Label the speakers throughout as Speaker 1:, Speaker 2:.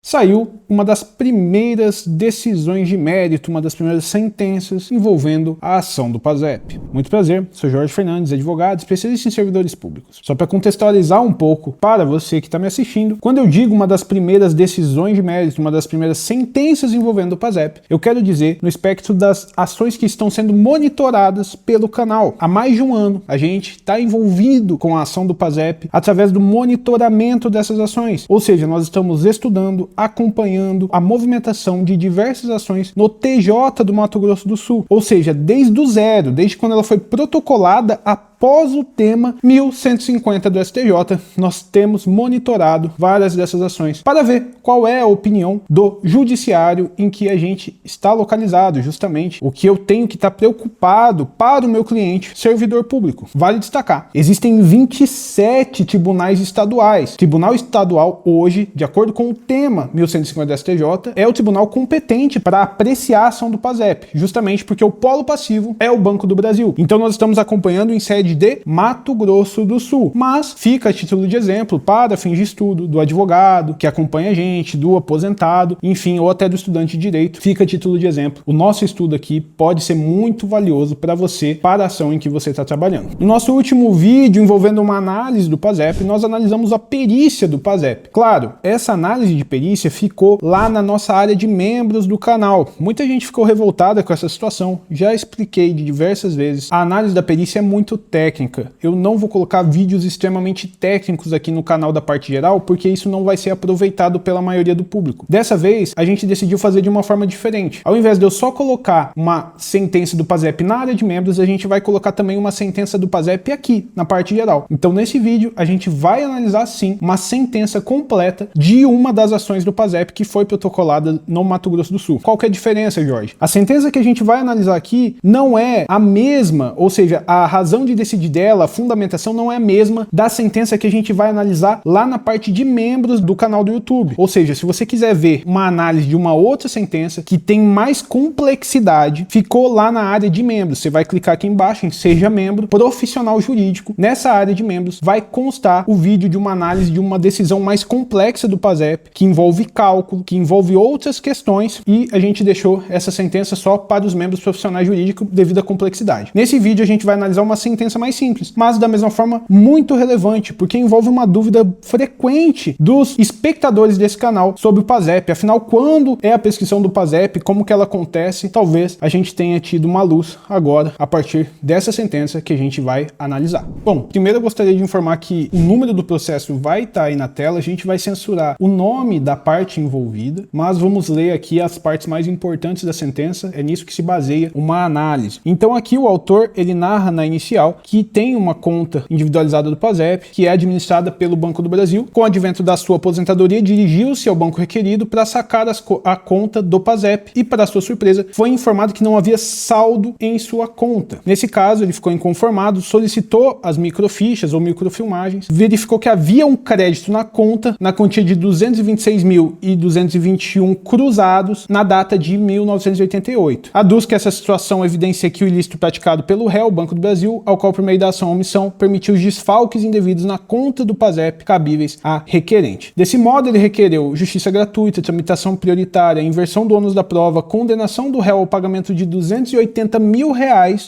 Speaker 1: saiu uma das primeiras decisões de mérito, uma das primeiras sentenças envolvendo a ação do PASEP. Muito prazer, sou Jorge Fernandes, advogado, especialista em servidores públicos. Só para contextualizar um pouco para você que está me assistindo, quando eu digo uma das primeiras decisões de mérito, uma das primeiras sentenças envolvendo o PASEP, eu quero dizer no espectro das ações que estão sendo monitoradas pelo canal. Há mais de um ano, a gente está envolvido com a ação do PASEP através do monitoramento dessas ações. Ou seja, nós estamos estudando, acompanhando a movimentação de diversas ações no TJ do Mato Grosso do Sul, ou seja, desde o zero, desde quando ela foi protocolada após o tema 1150 do STJ, nós temos monitorado várias dessas ações para ver qual é a opinião do judiciário em que a gente está localizado, justamente o que eu tenho que estar preocupado para o meu cliente, servidor público. Vale destacar, existem 27 tribunais estaduais. Tribunal estadual hoje, de acordo com o tema 1150 do STJ, é o tribunal competente para apreciar a ação do PASEP, justamente porque o polo passivo é o Banco do Brasil. Então nós estamos acompanhando em sede de Mato Grosso do Sul, mas fica a título de exemplo para fins de estudo do advogado que acompanha a gente, do aposentado, enfim, ou até do estudante de direito, fica a título de exemplo. O nosso estudo aqui pode ser muito valioso para você, para a ação em que você está trabalhando. No nosso último vídeo envolvendo uma análise do PASEP, nós analisamos a perícia do PASEP. Claro, essa análise de perícia ficou lá na nossa área de membros do canal. Muita gente ficou revoltada com essa situação, já expliquei de diversas vezes. A análise da perícia é muito técnica. Eu não vou colocar vídeos extremamente técnicos aqui no canal da parte geral, porque isso não vai ser aproveitado pela maioria do público. Dessa vez, a gente decidiu fazer de uma forma diferente. Ao invés de eu só colocar uma sentença do PASEP na área de membros, a gente vai colocar também uma sentença do PASEP aqui, na parte geral. Então, nesse vídeo, a gente vai analisar, sim, uma sentença completa de uma das ações do PASEP que foi protocolada no Mato Grosso do Sul. Qual que é a diferença, Jorge? A sentença que a gente vai analisar aqui não é a mesma, ou seja, a razão de decidir dela, a fundamentação não é a mesma da sentença que a gente vai analisar lá na parte de membros do canal do YouTube. Ou seja, se você quiser ver uma análise de uma outra sentença que tem mais complexidade, ficou lá na área de membros. Você vai clicar aqui embaixo em Seja Membro, Profissional Jurídico. Nessa área de membros vai constar o vídeo de uma análise de uma decisão mais complexa do PASEP, que envolve cálculo, que envolve outras questões, e a gente deixou essa sentença só para os membros profissionais jurídicos devido à complexidade. Nesse vídeo a gente vai analisar uma sentença mais simples, mas da mesma forma muito relevante, porque envolve uma dúvida frequente dos espectadores desse canal sobre o PASEP. Afinal, quando é a prescrição do PASEP, como que ela acontece? Talvez a gente tenha tido uma luz agora a partir dessa sentença que a gente vai analisar. Bom, primeiro eu gostaria de informar que o número do processo vai estar aí na tela, a gente vai censurar o nome da parte envolvida, mas vamos ler aqui as partes mais importantes da sentença, é nisso que se baseia uma análise. Então aqui o autor, ele narra na inicial que tem uma conta individualizada do PASEP, que é administrada pelo Banco do Brasil. Com o advento da sua aposentadoria, dirigiu-se ao banco requerido para sacar a conta do PASEP e, para sua surpresa, foi informado que não havia saldo em sua conta. Nesse caso, ele ficou inconformado, solicitou as microfichas ou microfilmagens, verificou que havia um crédito na conta na quantia de 226.221 cruzados na data de 1988. Aduz que essa situação evidencia que o ilícito praticado pelo réu, Banco do Brasil, ao qual por meio da ação ou omissão permitiu os desfalques indevidos na conta do PASEP cabíveis a requerente. Desse modo, ele requereu justiça gratuita, tramitação prioritária, inversão do ônus da prova, condenação do réu ao pagamento de R$280 mil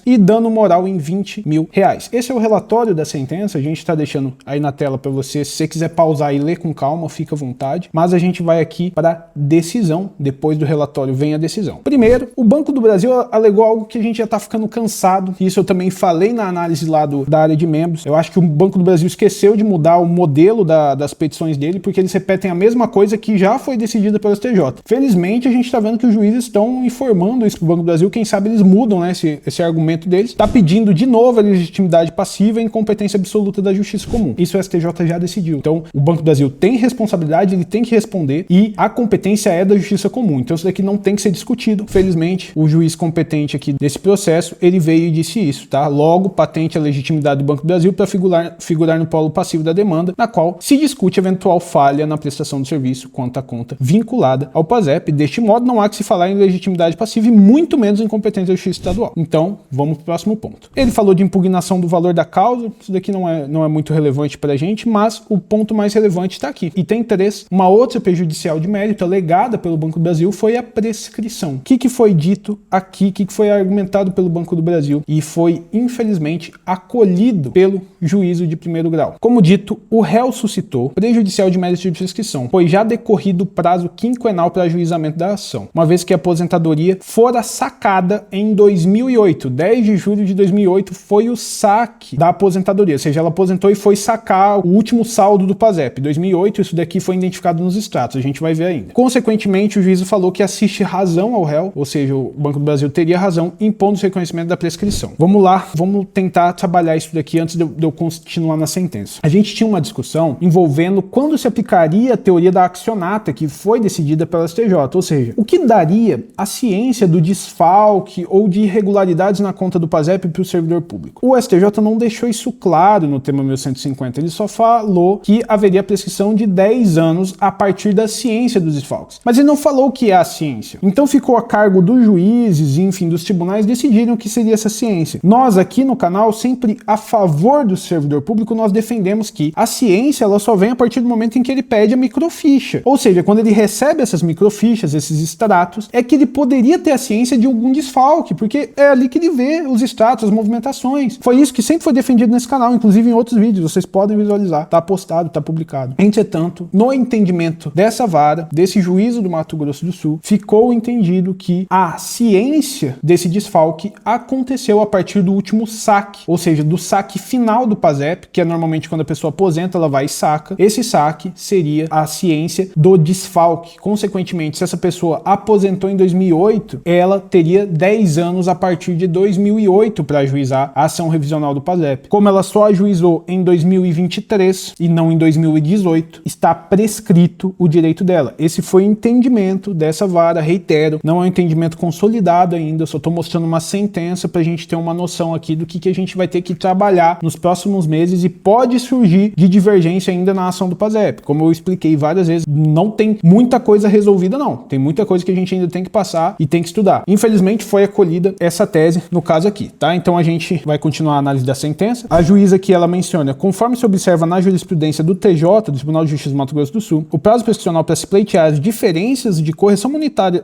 Speaker 1: e dano moral em R$20 mil. Esse é o relatório da sentença, a gente está deixando aí na tela para você, se você quiser pausar e ler com calma, fica à vontade, mas a gente vai aqui para a decisão, depois do relatório vem a decisão. Primeiro, o Banco do Brasil alegou algo que a gente já está ficando cansado, isso eu também falei na análise lá da área de membros. Eu acho que o Banco do Brasil esqueceu de mudar o modelo das petições dele, porque eles repetem a mesma coisa que já foi decidida pelo STJ. Felizmente, a gente está vendo que os juízes estão informando isso para o Banco do Brasil, quem sabe eles mudam, né, esse argumento deles. Está pedindo de novo a legitimidade passiva e incompetência absoluta da justiça comum. Isso o STJ já decidiu. Então, o Banco do Brasil tem responsabilidade, ele tem que responder, e a competência é da justiça comum. Então, isso daqui não tem que ser discutido. Felizmente, o juiz competente aqui desse processo, ele veio e disse isso, tá? Logo, patente a legitimidade do Banco do Brasil para figurar no polo passivo da demanda, na qual se discute eventual falha na prestação do serviço quanto à conta vinculada ao PASEP. Deste modo, não há que se falar em legitimidade passiva e muito menos em competência da justiça estadual. Então, vamos para o próximo ponto. Ele falou de impugnação do valor da causa, isso daqui não é muito relevante para a gente, mas o ponto mais relevante está aqui. Item 3, uma outra prejudicial de mérito alegada pelo Banco do Brasil foi a prescrição. O que foi dito aqui, o que foi argumentado pelo Banco do Brasil e foi, infelizmente, acolhido pelo juízo de primeiro grau. Como dito, o réu suscitou prejudicial de mérito de prescrição, pois já decorrido o prazo quinquenal para ajuizamento da ação, uma vez que a aposentadoria fora sacada em 2008. 10 de julho de 2008 foi o saque da aposentadoria, ou seja, ela aposentou e foi sacar o último saldo do PASEP. 2008, isso daqui foi identificado nos extratos, a gente vai ver ainda. Consequentemente, o juízo falou que assiste razão ao réu, ou seja, o Banco do Brasil teria razão, impondo o reconhecimento da prescrição. Vamos lá, vamos tentar trabalhar isso daqui antes de eu continuar na sentença. A gente tinha uma discussão envolvendo quando se aplicaria a teoria da accionata, que foi decidida pela STJ, ou seja, o que daria a ciência do desfalque ou de irregularidades na conta do PASEP para o servidor público. O STJ não deixou isso claro no tema 1150, ele só falou que haveria prescrição de 10 anos a partir da ciência dos desfalques. Mas ele não falou o que é a ciência. Então ficou a cargo dos juízes e, enfim, dos tribunais decidirem o que seria essa ciência. Nós aqui no canal, sempre a favor do servidor público, nós defendemos que a ciência ela só vem a partir do momento em que ele pede a microficha. Ou seja, quando ele recebe essas microfichas, esses extratos, é que ele poderia ter a ciência de algum desfalque, porque é ali que ele vê os extratos, as movimentações. Foi isso que sempre foi defendido nesse canal, inclusive em outros vídeos, vocês podem visualizar, tá postado, tá publicado. Entretanto, no entendimento dessa vara, desse juízo do Mato Grosso do Sul, ficou entendido que a ciência desse desfalque aconteceu a partir do último saque, ou seja, do saque final do PASEP, que é normalmente quando a pessoa aposenta, ela vai e saca. Esse saque seria a ciência do desfalque. Consequentemente, se essa pessoa aposentou em 2008, ela teria 10 anos a partir de 2008 para ajuizar a ação revisional do PASEP. Como ela só ajuizou em 2023 e não em 2018, está prescrito o direito dela. Esse foi o entendimento dessa vara, reitero, não é um entendimento consolidado ainda, eu só estou mostrando uma sentença para a gente ter uma noção aqui do que a gente vai ter que trabalhar nos próximos meses e pode surgir de divergência ainda na ação do PASEP. Como eu expliquei várias vezes, não tem muita coisa resolvida não, tem muita coisa que a gente ainda tem que passar e tem que estudar. Infelizmente foi acolhida essa tese no caso aqui, tá? Então a gente vai continuar a análise da sentença. A juíza aqui, ela menciona, conforme se observa na jurisprudência do TJ, do Tribunal de Justiça do Mato Grosso do Sul, o prazo prescricional para se pleitear as diferenças de correção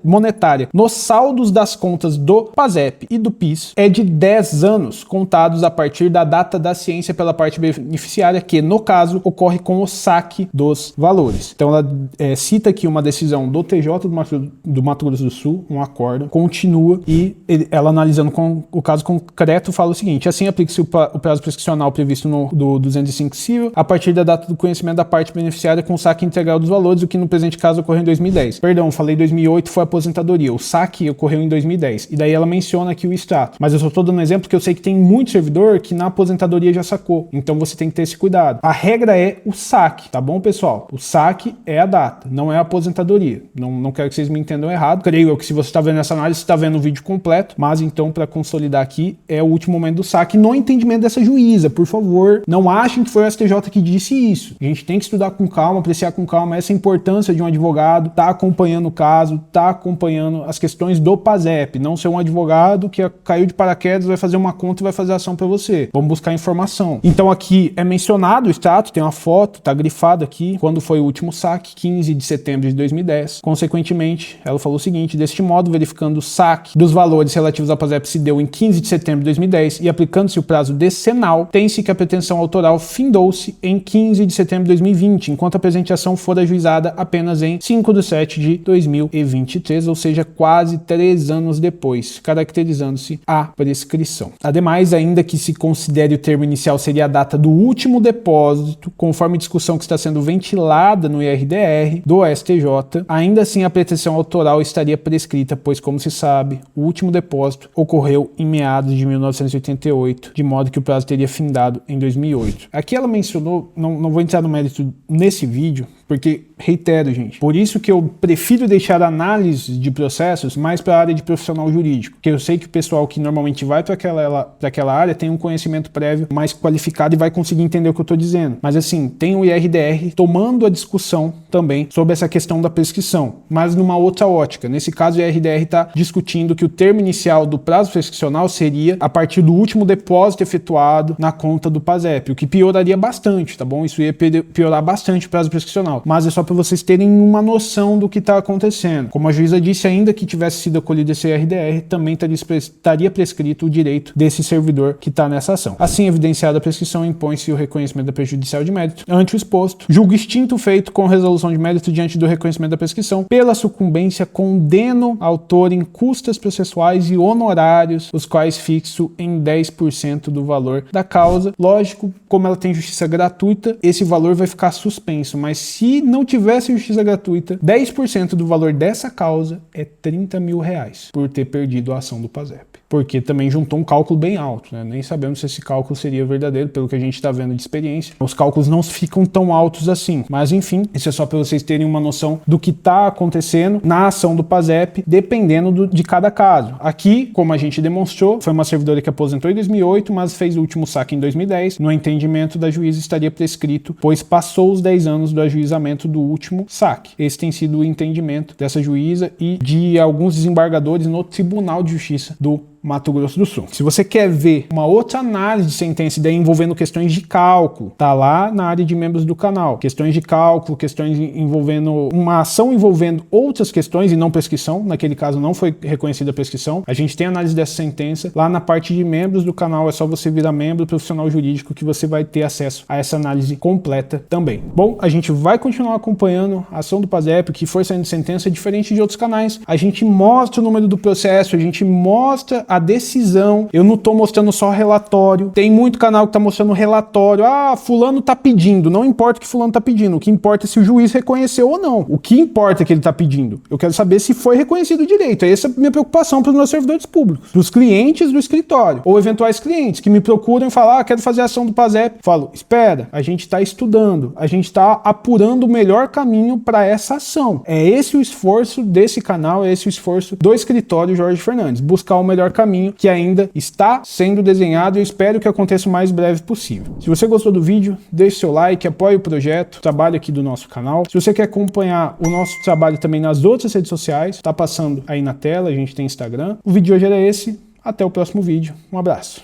Speaker 1: monetária nos saldos das contas do PASEP e do PIS é de 10 anos, contados a partir da data da ciência pela parte beneficiária, que, no caso, ocorre com o saque dos valores. Então, ela cita aqui uma decisão do TJ do Mato Grosso do Sul, um acórdão, continua e ela, analisando com o caso concreto, fala o seguinte: assim aplica-se o prazo prescricional previsto do 205 civil a partir da data do conhecimento da parte beneficiária com o saque integral dos valores, o que no presente caso ocorreu em 2010. Perdão, falei 2008, foi a aposentadoria. O saque ocorreu em 2010. E daí ela menciona aqui o extrato. Mas eu só estou dando um exemplo porque eu sei que tem muito servidor que na aposentadoria já sacou. Então você tem que ter esse cuidado. A regra é o saque, tá bom, pessoal? O saque é a data, não é a aposentadoria. Não quero que vocês me entendam errado. Creio eu que se você está vendo essa análise, você está vendo o vídeo completo. Mas então, para consolidar aqui, é o último momento do saque no entendimento dessa juíza. Por favor, não achem que foi o STJ que disse isso. A gente tem que estudar com calma, apreciar com calma essa importância de um advogado tá acompanhando o caso, tá acompanhando as questões do PASEP, não ser um advogado que caiu de paraquedas, vai fazer uma conta e vai fazer ação para você. Vamos buscar informação. Então aqui é mencionado o extrato, tem uma foto, tá grifado aqui, quando foi o último saque, 15 de setembro de 2010. Consequentemente, ela falou o seguinte: deste modo, verificando o saque dos valores relativos ao PASEP se deu em 15 de setembro de 2010 e aplicando-se o prazo decenal, tem-se que a pretensão autoral findou-se em 15 de setembro de 2020, enquanto a presente ação for ajuizada apenas em 5/7 de 2023, ou seja, quase 3 anos depois, caracterizando-se a prescrição. Ademais, ainda que se considere o termo inicial seria a data do último depósito, conforme discussão que está sendo ventilada no IRDR do STJ, ainda assim a pretensão autoral estaria prescrita, pois, como se sabe, o último depósito ocorreu em meados de 1988, de modo que o prazo teria findado em 2008. Aqui ela mencionou, não vou entrar no mérito nesse vídeo, Porque, reitero, gente, por isso que eu prefiro deixar a análise de processos mais para a área de profissional jurídico, porque eu sei que o pessoal que normalmente vai para aquela área tem um conhecimento prévio mais qualificado e vai conseguir entender o que eu estou dizendo. Mas assim, tem o IRDR tomando a discussão também sobre essa questão da prescrição, mas numa outra ótica. Nesse caso, o IRDR está discutindo que o termo inicial do prazo prescricional seria a partir do último depósito efetuado na conta do PASEP, o que pioraria bastante, tá bom? Isso ia piorar bastante o prazo prescricional, mas é só para vocês terem uma noção do que está acontecendo. Como a juíza disse, ainda que tivesse sido acolhido esse IRDR, também estaria prescrito o direito desse servidor que está nessa ação. Assim, evidenciada a prescrição, impõe-se o reconhecimento da prejudicial de mérito. Ante o exposto, julgo extinto feito com resolução de mérito diante do reconhecimento da prescrição. Pela sucumbência, condeno autor em custas processuais e honorários, os quais fixo em 10% do valor da causa. Lógico, como ela tem justiça gratuita, esse valor vai ficar suspenso, mas se não tivesse justiça gratuita, 10% do valor dessa causa é R$30 mil por ter perdido a ação do PASEP. Porque também juntou um cálculo bem alto, né? Nem sabemos se esse cálculo seria verdadeiro, pelo que a gente está vendo de experiência. Os cálculos não ficam tão altos assim. Mas enfim, isso é só para vocês terem uma noção do que está acontecendo na ação do PASEP, dependendo de cada caso. Aqui, como a gente demonstrou, foi uma servidora que aposentou em 2008, mas fez o último saque em 2010. No entendimento da juíza estaria prescrito, pois passou os 10 anos do ajuizamento do último saque. Esse tem sido o entendimento dessa juíza e de alguns desembargadores no Tribunal de Justiça do Mato Grosso do Sul. Se você quer ver uma outra análise de sentença, daí envolvendo questões de cálculo, tá lá na área de membros do canal. Questões de cálculo, questões envolvendo uma ação envolvendo outras questões e não prescrição. Naquele caso não foi reconhecida a prescrição. A gente tem análise dessa sentença lá na parte de membros do canal. É só você virar membro profissional jurídico que você vai ter acesso a essa análise completa também. Bom, a gente vai continuar acompanhando a ação do PASEP, que for saindo de sentença, diferente de outros canais. A gente mostra o número do processo, a gente mostra a decisão. Eu não tô mostrando só relatório. Tem muito canal que tá mostrando relatório. Ah, fulano tá pedindo. Não importa o que fulano tá pedindo. O que importa é se o juiz reconheceu ou não. O que importa é que ele tá pedindo. Eu quero saber se foi reconhecido o direito. Essa é a minha preocupação para os meus servidores públicos, dos clientes do escritório, ou eventuais clientes que me procuram e falam, quero fazer a ação do PASEP. Falo, espera, a gente tá estudando, a gente tá apurando o melhor caminho para essa ação. É esse o esforço desse canal, é esse o esforço do escritório Jorge Fernandes, buscar o melhor caminho que ainda está sendo desenhado e eu espero que aconteça o mais breve possível. Se você gostou do vídeo, deixe seu like, apoie o projeto, o trabalho aqui do nosso canal. Se você quer acompanhar o nosso trabalho também nas outras redes sociais, tá passando aí na tela, a gente tem Instagram. O vídeo de hoje era esse, até o próximo vídeo, um abraço.